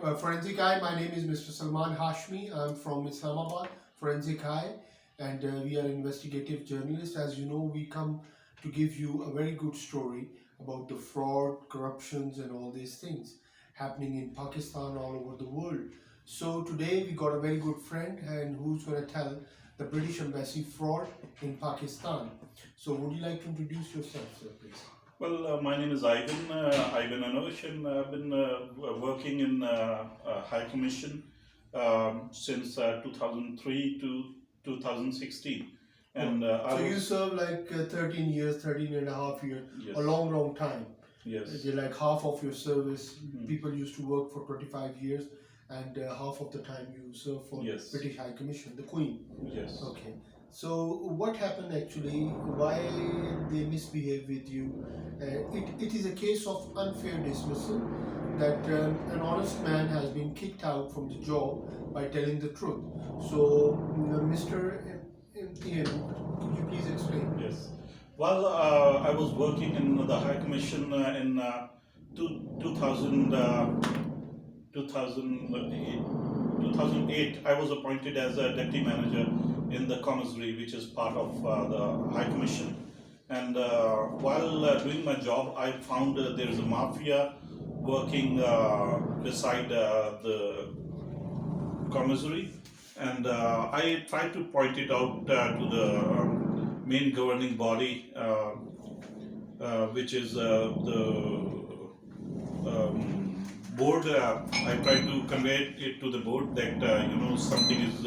Forensic Eye. My name is Mr. Salman Hashmi. I'm from Islamabad, Forensic Eye, and we are investigative journalists. As you know, we come to give you a very good story about the fraud, corruptions, and all these things happening in Pakistan, all over the world. So today we got a very good friend, and who's going to tell the British Embassy fraud in Pakistan. So would you like to introduce yourself, sir, please? Well, my name is Ivan Anosh, and I've been working in High Commission since 2003 to 2016. And so you served like 13 years, 13 and a half years, yes. A long time. Yes. Like half of your service, people used to work for 25 years, and half of the time you serve for Yes. British High Commission, the Queen. Yes. Okay. So what happened actually? Why they misbehave with you? It is a case of unfair dismissal, that an honest man has been kicked out from the job by telling the truth. So, Mr. Ian, could you please explain? Yes. Well, I was working in the High Commission in 2008. I was appointed as a deputy manager in the commissary, which is part of the High Commission. And while doing my job, I found there is a mafia working beside the commissary, and I tried to point it out to the main governing body, which is the board. I tried to convey it to the board that something is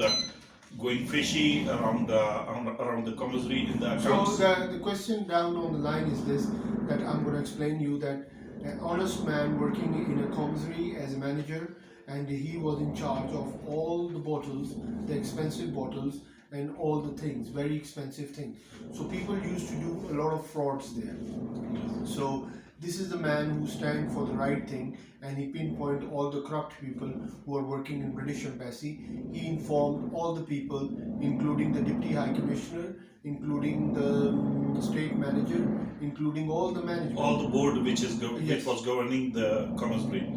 going fishy around the commissary in the accounts. So the question down on the line is this, that I'm going to explain you that an honest man working in a commissary as a manager, and he was in charge of all the bottles, the expensive bottles, and all the things, very expensive things. So people used to do a lot of frauds there. So this is the man who stands for the right thing, and he pinpointed all the corrupt people who are working in British Embassy. He informed all the people, including the Deputy High Commissioner, including the state manager, including all the management. All the board which was governing the commissary.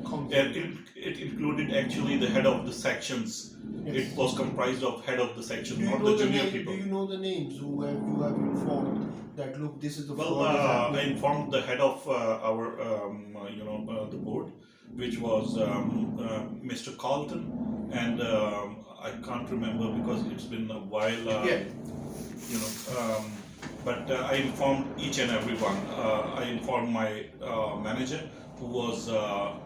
It included actually the head of the sections. Yes. It was comprised of head of the section, not the junior people. Do you know the names who you have informed that look, this is the fraud? Well, I informed the head of our the board, which was Mr. Carlton, and I can't remember because it's been a while. But I informed each and every one. I informed my manager, who was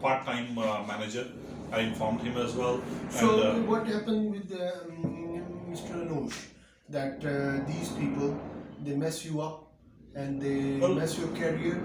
part-time manager. I informed him as well. So and, what happened with Mr. Anosh? That these people, they mess you up and they mess your career,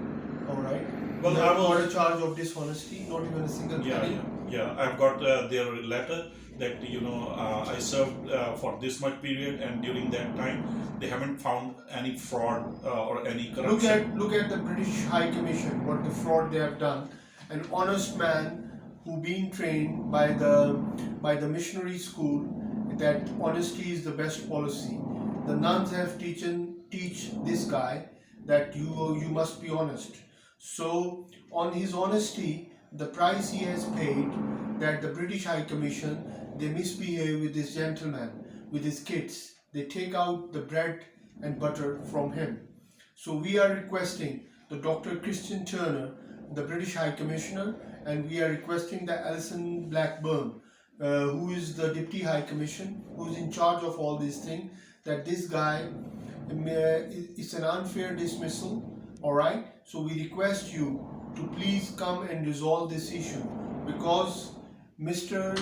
all right? Well, I was got a charge of dishonesty, not even a single penny. Yeah. I've got their letter that I served for this much period, and during that time they haven't found any fraud or any corruption. Look at the British High Commission, what the fraud they have done. An honest man who been trained by the missionary school that honesty is the best policy. The nuns have teach this guy that you must be honest. So on his honesty, the price he has paid, that the British High Commission, they misbehave with this gentleman, with his kids. They take out the bread and butter from him. So we are requesting the Dr. Christian Turner, the British High Commissioner, and we are requesting the Alison Blackburn, who is the Deputy High Commission, who is in charge of all these things, that this guy, it's an unfair dismissal, alright? So we request you to please come and resolve this issue, because Mr.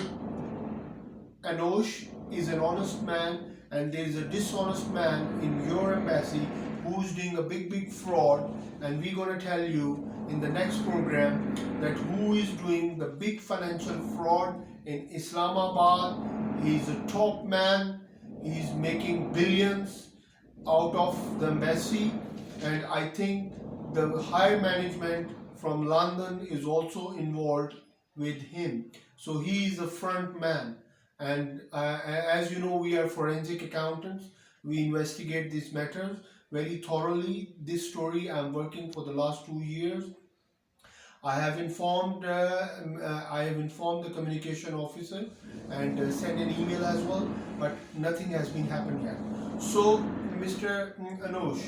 Anosh is an honest man, and there is a dishonest man in your embassy who's doing a big fraud, and we're going to tell you in the next program that who is doing the big financial fraud in Islamabad. He's a top man, he's making billions out of the embassy, and I think the higher management from London is also involved with him. So he is the front man, and as you know, we are forensic accountants. We investigate these matters very thoroughly. This story I'm working for the last 2 years. I have informed the communication officer and sent an email as well, but nothing has been happened yet. So, Mr. Anush,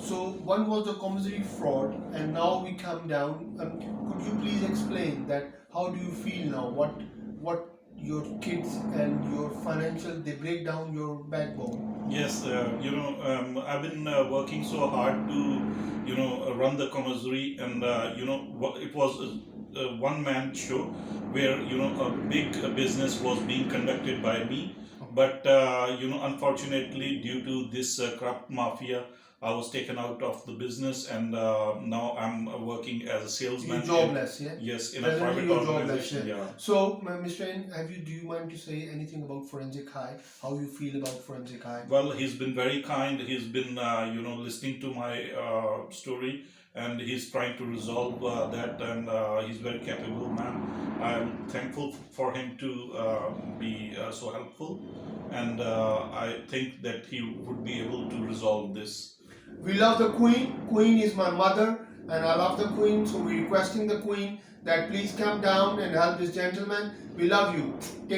so one was the commissary fraud, and now we come down. Could you please explain that? How do you feel now? What your kids and your financial, they break down your backbone? Yes, I've been working so hard to, run the commissary, and it was a one-man show where a big business was being conducted by me, but unfortunately, due to this corrupt mafia, I was taken out of the business, and now I'm working as a salesman. You're jobless, yeah? Yes, in a Presently private you're jobless, organization. yeah. Yeah. So, Mr. N, do you mind to say anything about Forensic High? How you feel about Forensic High? Well, he's been very kind. He's been, listening to my story, and he's trying to resolve that. And he's very capable man. I'm thankful for him to be so helpful, and I think that he would be able to resolve this. We love the Queen. Queen is my mother, and I love the Queen. So we're requesting the Queen that please come down and help this gentleman. We love you. Take